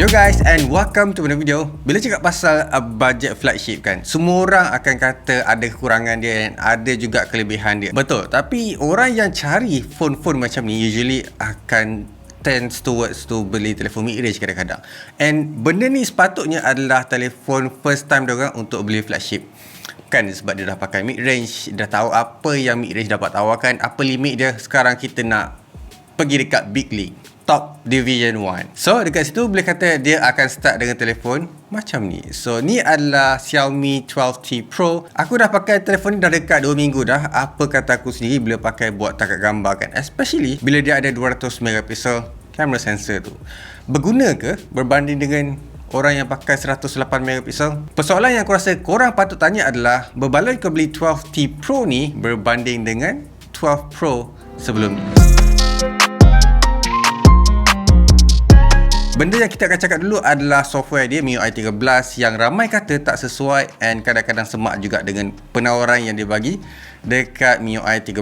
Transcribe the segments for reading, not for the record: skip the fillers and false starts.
Hello guys and welcome to another video. Bila cakap pasal budget flagship kan, semua orang akan kata ada kekurangan dia dan ada juga kelebihan dia. Betul, tapi orang yang cari phone-phone macam ni usually akan tends towards to beli telefon mid-range kadang-kadang. And benda ni sepatutnya adalah telefon first time diorang untuk beli flagship. Kan sebab dia dah pakai mid-range, dah tahu apa yang mid-range dapat tawarkan, apa limit dia. Sekarang kita nak pergi dekat big league, top division 1. So dekat situ boleh kata dia akan start dengan telefon macam ni. So ni adalah Xiaomi 12T Pro. Aku dah pakai telefon ni dah dekat 2 minggu dah. Apa kata aku sendiri bila pakai buat tangkap gambar kan, especially bila dia ada 200 megapixel camera sensor tu. Berguna ke berbanding dengan orang yang pakai 108 megapixel? Persoalan yang aku rasa korang patut tanya adalah, berbaloi kau beli 12T Pro ni berbanding dengan 12 Pro sebelum ni. Benda yang kita akan cakap dulu adalah software dia, MIUI 13, yang ramai kata tak sesuai and kadang-kadang semak juga dengan penawaran yang dia bagi dekat MIUI 13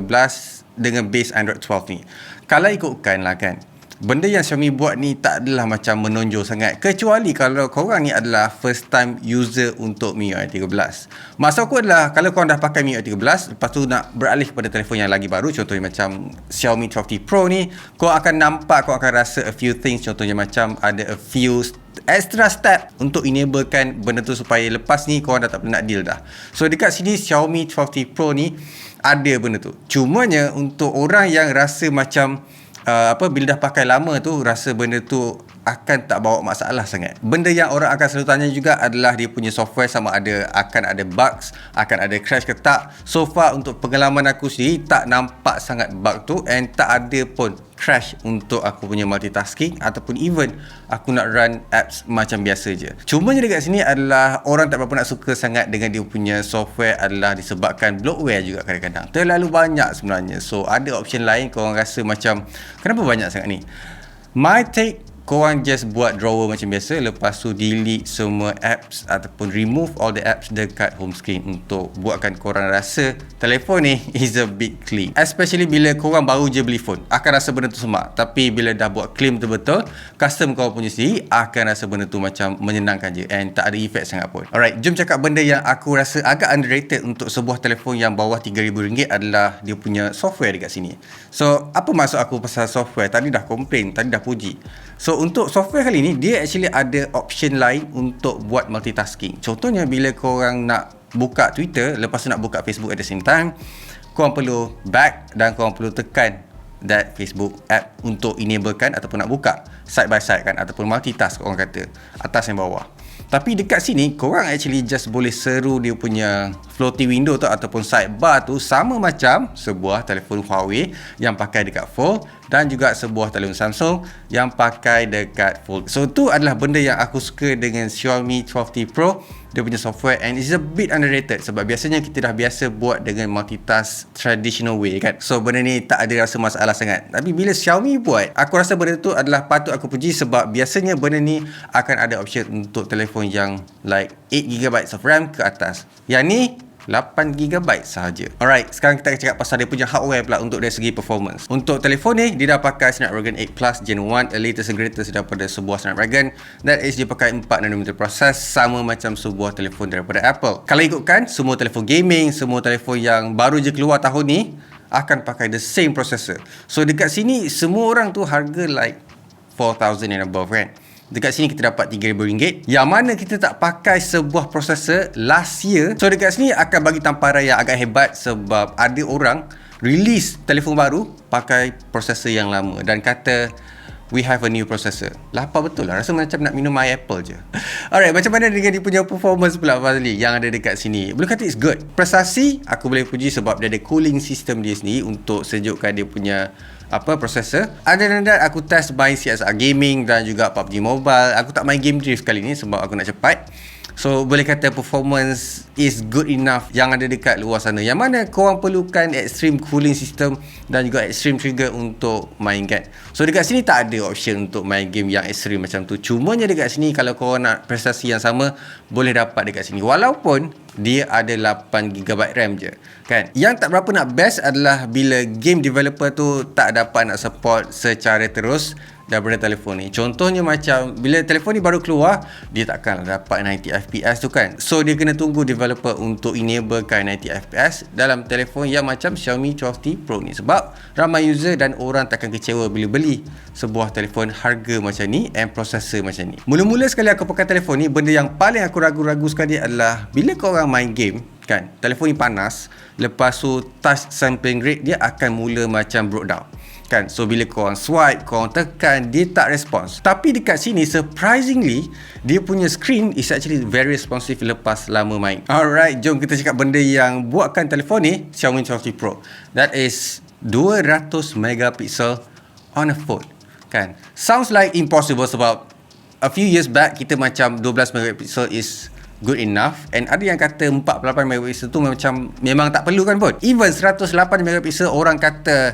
dengan base Android 12 ni. Kalau ikutkan lah kan, benda yang Xiaomi buat ni tak adalah macam menonjol sangat, kecuali kalau korang ni adalah first time user untuk MIUI 13. Maksud aku adalah, kalau korang dah pakai MIUI 13, lepas tu nak beralih kepada telefon yang lagi baru, contohnya macam Xiaomi 12T Pro ni, korang akan nampak, korang akan rasa a few things. Contohnya macam ada a few extra step untuk enablekan benda tu supaya lepas ni korang dah tak pernah nak deal dah. So dekat sini Xiaomi 12T Pro ni ada benda tu. Cumanya untuk orang yang rasa macam bila dah pakai lama tu, rasa benda tu akan tak bawa masalah sangat. Benda yang orang akan selalu tanya juga adalah dia punya software, sama ada akan ada bugs, akan ada crash ke tak. So far untuk pengalaman aku sendiri, tak nampak sangat bug tu, and tak ada pun crash untuk aku punya multitasking ataupun even aku nak run apps macam biasa je. Cumanya dekat sini adalah orang tak berapa nak suka sangat dengan dia punya software adalah disebabkan bloatware juga kadang-kadang. Terlalu banyak sebenarnya. So ada option lain, korang rasa macam kenapa banyak sangat ni? My take, korang just buat drawer macam biasa, lepas tu delete semua apps ataupun remove all the apps dekat home screen untuk buatkan korang rasa telefon ni is a bit clean. Especially bila korang baru je beli phone, akan rasa benda tu semak. Tapi bila dah buat clean betul-betul, custom korang punya sendiri, akan rasa benda tu macam menyenangkan je and tak ada efek sangat pun. Alright, jom cakap benda yang aku rasa agak underrated untuk sebuah telefon yang bawah RM3,000 adalah dia punya software dekat sini. So apa maksud aku pasal software? Tadi dah komplain, tadi dah puji. So untuk software kali ni, dia actually ada option lain untuk buat multitasking. Contohnya bila korang nak buka Twitter, lepas tu nak buka Facebook at the same time, korang perlu back dan korang perlu tekan that Facebook app untuk enablekan ataupun nak buka side by side kan, ataupun multitask orang kata, atas dan bawah. Tapi dekat sini korang actually just boleh seru dia punya floating window tu ataupun sidebar tu sama macam sebuah telefon Huawei yang pakai dekat Fold dan juga sebuah telefon Samsung yang pakai dekat Fold. So tu adalah benda yang aku suka dengan Xiaomi 12T Pro, dia punya software, and it's a bit underrated sebab biasanya kita dah biasa buat dengan multitask traditional way kan. So benda ni tak ada rasa masalah sangat. Tapi bila Xiaomi buat, aku rasa benda tu adalah patut aku puji sebab biasanya benda ni akan ada option untuk telefon yang like 8GB of RAM ke atas. Yang ni 8GB sahaja. Alright, sekarang kita akan cakap pasal dia punya hardware pula untuk dari segi performance. Untuk telefon ni, dia dah pakai Snapdragon 8 Plus Gen 1, a latest and greatest daripada sebuah Snapdragon. That is, dia pakai 4nm proses, sama macam sebuah telefon daripada Apple. Kalau ikutkan, semua telefon gaming, semua telefon yang baru je keluar tahun ni akan pakai the same processor. So dekat sini, semua orang tu harga like 4,000 and above kan. Dekat sini kita dapat RM3,000 yang mana kita tak pakai sebuah processor last year. So dekat sini akan bagi tamparan yang agak hebat sebab ada orang release telefon baru pakai processor yang lama dan kata we have a new processor. Lapar betul lah, rasa macam nak minum air apple je. Alright, macam mana dengan dia punya performance pula Fazli yang ada dekat sini? Boleh kata it's good. Prestasi aku boleh puji sebab dia ada cooling system dia sendiri untuk sejukkan dia punya processor. Other than that, aku test main CSR Gaming dan juga PUBG Mobile. Aku tak main game drift kali ni sebab aku nak cepat. So boleh kata performance is good enough yang ada dekat luar sana, yang mana korang perlukan extreme cooling system dan juga extreme trigger untuk main kan. So dekat sini tak ada option untuk main game yang extreme macam tu. Cumanya dekat sini kalau korang nak prestasi yang sama, boleh dapat dekat sini. Walaupun dia ada 8GB RAM je kan. Yang tak berapa nak best adalah bila game developer tu tak dapat nak support secara terus daripada telefon ni. Contohnya macam bila telefon ni baru keluar, dia takkan dapat 90fps tu kan. So dia kena tunggu developer untuk enablekan 90fps dalam telefon yang macam Xiaomi 12T Pro ni. Sebab ramai user dan orang takkan kecewa bila beli sebuah telefon harga macam ni and processor macam ni. Mula-mula sekali aku pakai telefon ni, benda yang paling aku ragu-ragu sekali adalah bila korang main game kan, telefon ni panas, lepas tu touch sampling rate dia akan mula macam broke down kan. So bila korang swipe, korang tekan, dia tak respons. Tapi dekat sini surprisingly dia punya screen is actually very responsive lepas lama main. Alright, jom kita cakap benda yang buatkan telefon ni Xiaomi 12T Pro. That is 200 megapixel on a phone kan. Sounds like impossible sebab a few years back kita macam 12 megapixel is good enough, and ada yang kata 48 megapixel tu macam memang tak perlu kan pun. Even 108 megapixel orang kata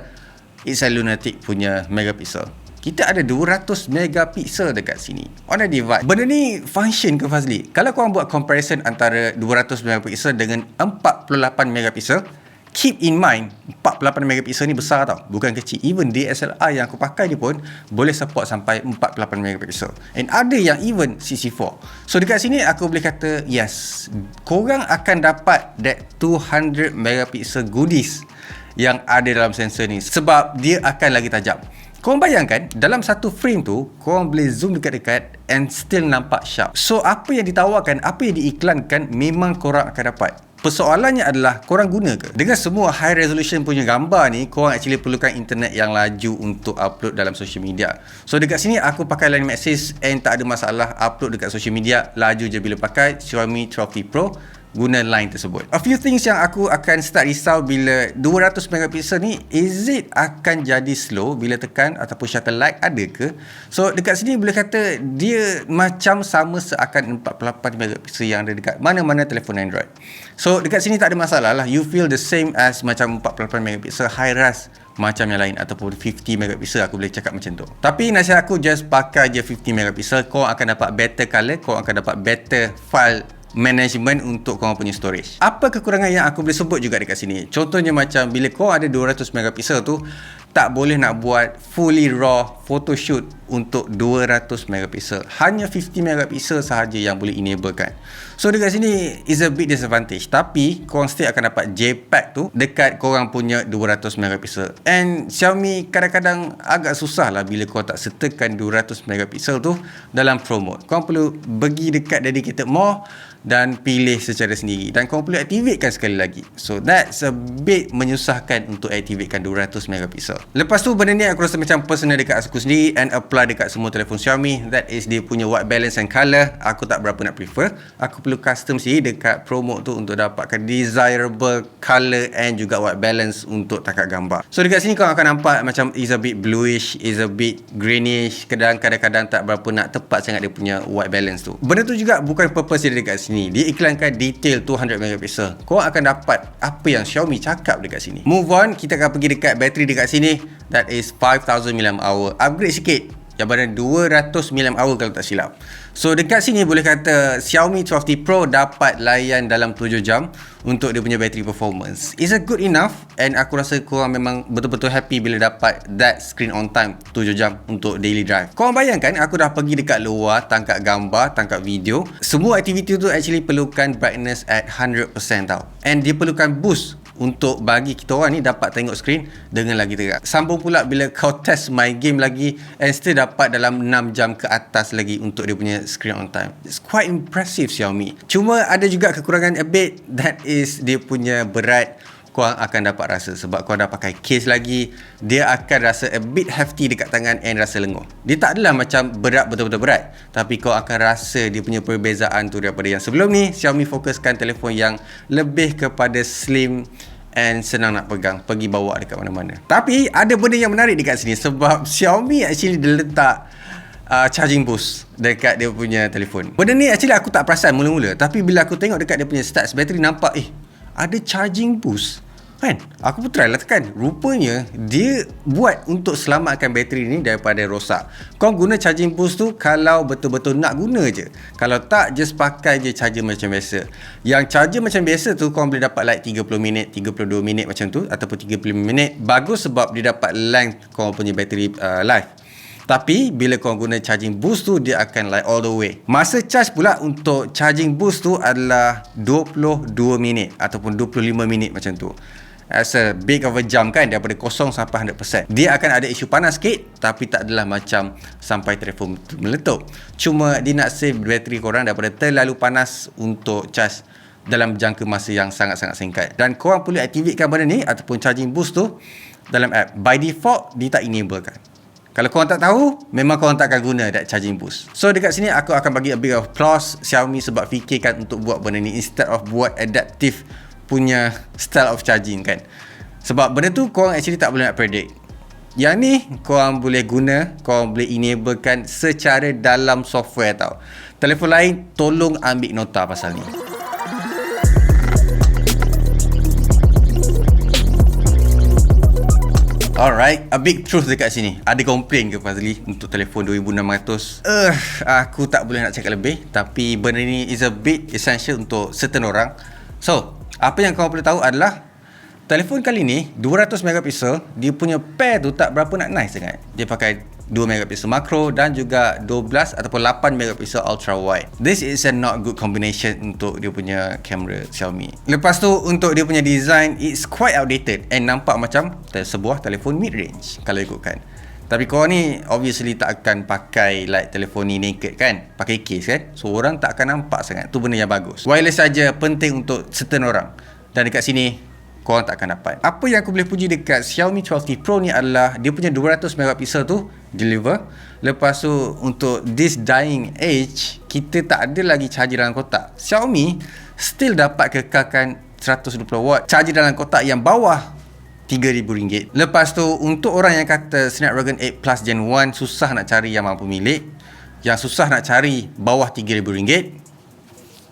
it's a lunatic punya megapixel. Kita ada 200 megapixel dekat sini on a device. Benda ni function ke Fazli? Kalau korang buat comparison antara 200 megapixel dengan 48 megapixel, keep in mind 48 megapixel ni besar tau, bukan kecil. Even DSLR yang aku pakai ni pun boleh support sampai 48 megapixel, and ada yang even 64. So dekat sini aku boleh kata yes, korang akan dapat that 200 megapixel goodies yang ada dalam sensor ni, sebab dia akan lagi tajam. Korang bayangkan dalam satu frame tu korang boleh zoom dekat-dekat and still nampak sharp. So apa yang ditawarkan, apa yang diiklankan, memang korang akan dapat. Persoalannya adalah korang guna ke? Dengan semua high resolution punya gambar ni, korang actually perlukan internet yang laju untuk upload dalam social media. So dekat sini aku pakai Line Maxis and tak ada masalah upload dekat social media, laju je bila pakai Xiaomi 12T Pro guna line tersebut. A few things yang aku akan start risau bila 200 megapixel ni, is it akan jadi slow bila tekan ataupun shutter light, ada ke? So dekat sini boleh kata dia macam sama seakan 48 megapixel yang ada dekat mana-mana telefon Android. So dekat sini tak ada masalah lah, you feel the same as macam 48 megapixel high res macam yang lain, ataupun 50 megapixel aku boleh cakap macam tu. Tapi nasihat aku just pakai je 50 megapixel, kau akan dapat better color, kau akan dapat better file management untuk korang punya storage. Apa kekurangan yang aku boleh sebut juga dekat sini? Contohnya macam bila kau ada 200 megapixel tu, tak boleh nak buat fully raw photoshoot untuk 200 megapixel. Hanya 50 megapixel sahaja yang boleh enablekan. So dekat sini is a big disadvantage. Tapi korang still akan dapat JPEG tu dekat korang punya 200 megapixel. And Xiaomi kadang-kadang agak susah lah bila korang tak sertakan 200 megapixel tu dalam Pro mode. Korang perlu pergi dekat dedicated mode dan pilih secara sendiri, dan korang perlu activatekan sekali lagi. So that's a bit menyusahkan untuk activatekan 200 megapixel. Lepas tu benda ni aku rasa macam personal dekat aku sendiri and apply dekat semua telefon Xiaomi. That is dia punya white balance and color. Aku tak berapa nak prefer. Aku perlu custom sendiri dekat Pro mode tu untuk dapatkan desirable color and juga white balance untuk tangkap gambar. So dekat sini korang akan nampak macam is a bit bluish, is a bit greenish, kadang-kadang tak berapa nak tepat sangat dia punya white balance tu. Benda tu juga bukan purpose dia dekat sini. Dia iklankan detail 200 megapixel. Korang akan dapat apa yang Xiaomi cakap dekat sini. Move on, kita akan pergi dekat bateri dekat sini. That is 5000 mAh. Upgrade sikit, yang pada 200 mAh kalau tak silap. So dekat sini boleh kata Xiaomi 12T Pro dapat layan dalam 7 jam untuk dia punya battery performance. Is a good enough, and aku rasa korang memang betul-betul happy bila dapat that screen on time 7 jam untuk daily drive. Korang bayangkan aku dah pergi dekat luar, tangkap gambar, tangkap video. Semua aktiviti tu actually perlukan brightness at 100% tau. And dia perlukan boost untuk bagi kita orang ni dapat tengok screen dengan lagi terang. Sambung pula bila kau test main game lagi and still dapat dalam 6 jam ke atas lagi untuk dia punya screen on time. It's quite impressive Xiaomi. Cuma ada juga kekurangan a bit, that is dia punya berat. Korang akan dapat rasa sebab korang dah pakai case lagi, dia akan rasa a bit hefty dekat tangan and rasa lenguh. Dia tak adalah macam berat, betul-betul berat, tapi kau akan rasa dia punya perbezaan tu daripada yang sebelum ni. Xiaomi fokuskan telefon yang lebih kepada slim and senang nak pegang, pergi bawa dekat mana-mana. Tapi ada benda yang menarik dekat sini sebab Xiaomi actually dia letak charging boost dekat dia punya telefon. Benda ni actually aku tak perasan mula-mula, tapi bila aku tengok dekat dia punya stats battery, nampak ada charging boost. Kan? Aku pun try lah tekan. Rupanya dia buat untuk selamatkan bateri ni daripada rosak. Kau guna charging boost tu kalau betul-betul nak guna je. Kalau tak, just pakai je charger macam biasa. Yang charger macam biasa tu kau boleh dapat like 30 minit, 32 minit macam tu, ataupun 35 minit. Bagus sebab dia dapat length kau punya bateri life. Tapi bila kau guna charging boost tu, dia akan like all the way. Masa charge pula untuk charging boost tu adalah 22 minit ataupun 25 minit macam tu. As a big of a jump kan, daripada 0 sampai 100%. Dia akan ada isu panas sikit, tapi tak adalah macam sampai telefon meletup. Cuma dia nak save bateri korang daripada terlalu panas untuk charge dalam jangka masa yang sangat-sangat singkat. Dan korang perlu aktifkan benda ni ataupun charging boost tu dalam app. By default, dia tak enable kan. Kalau korang tak tahu, memang korang tak akan guna that charging boost. So dekat sini aku akan bagi a big of applause Xiaomi sebab fikirkan untuk buat benda ni instead of buat adaptive punya style of charging kan. Sebab benda tu korang actually tak boleh nak predict. Yang ni korang boleh guna, korang boleh enablekan secara dalam software tau. Telefon lain tolong ambil nota pasal ni. Alright, a big truth dekat sini. Ada komplain ke Fazli untuk telefon 2600? Aku tak boleh nak cakap lebih, tapi benda ni is a bit essential untuk certain orang. So, apa yang kau perlu tahu adalah telefon kali ni 200 megapixel, dia punya pair tu tak berapa nak nice sangat. Dia pakai 2 megapixel makro dan juga 12 ataupun 8 megapixel ultra wide. This is a not good combination untuk dia punya kamera Xiaomi. Lepas tu untuk dia punya design, it's quite outdated and nampak macam sebuah telefon mid range kalau ikutkan. Tapi korang ni obviously tak akan pakai like telefon ni naked kan, pakai case kan, so orang tak akan nampak sangat. Tu benda yang bagus. Wireless saja penting untuk certain orang, dan dekat sini korang tak akan dapat. Apa yang aku boleh puji dekat Xiaomi 12T Pro ni adalah dia punya 200 megapixel tu deliver. Lepas tu untuk this dying age, kita tak ada lagi charger dalam kotak. Xiaomi still dapat kekalkan 120 watt charger dalam kotak yang bawah RM3,000. Lepas tu untuk orang yang kata Snapdragon 8 Plus Gen 1 susah nak cari yang mampu milik, yang susah nak cari bawah RM3,000,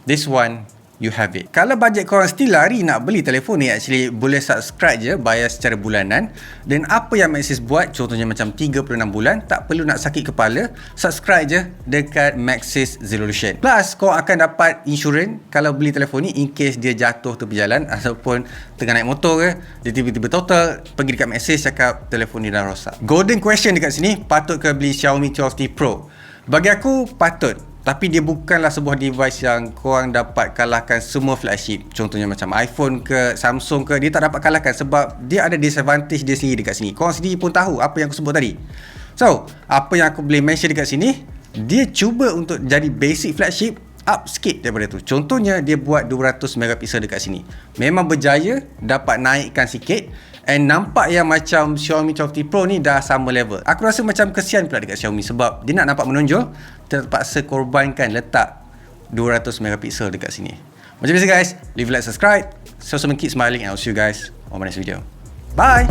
this one you have it. Kalau bajet korang still lari nak beli telefon ni, actually boleh subscribe je, bayar secara bulanan. Dan apa yang Maxis buat, contohnya macam 36 bulan, tak perlu nak sakit kepala, subscribe je dekat Maxis Resolution. Plus korang akan dapat insurans kalau beli telefon ni in case dia jatuh tepi jalan ataupun tengah naik motor ke, dia tiba-tiba total, pergi dekat Maxis cakap telefon ni dah rosak. Golden question dekat sini, patut ke beli Xiaomi 12T Pro? Bagi aku patut. Tapi dia bukanlah sebuah device yang korang dapat kalahkan semua flagship. Contohnya macam iPhone ke, Samsung ke, dia tak dapat kalahkan sebab dia ada disadvantage dia sendiri dekat sini. Korang sendiri pun tahu apa yang aku sebut tadi. So, apa yang aku boleh mention dekat sini, dia cuba untuk jadi basic flagship, up sikit daripada tu. Contohnya dia buat 200 megapixel dekat sini. Memang berjaya dapat naikkan sikit. And nampak yang macam Xiaomi 12T Pro ni dah sama level. Aku rasa macam kesian pula dekat Xiaomi sebab dia nak nampak menonjol, terpaksa korbankan letak 200 megapixel dekat sini. Macam biasa guys, leave a like, subscribe. So keep smiling and I'll see you guys on my next video. Bye!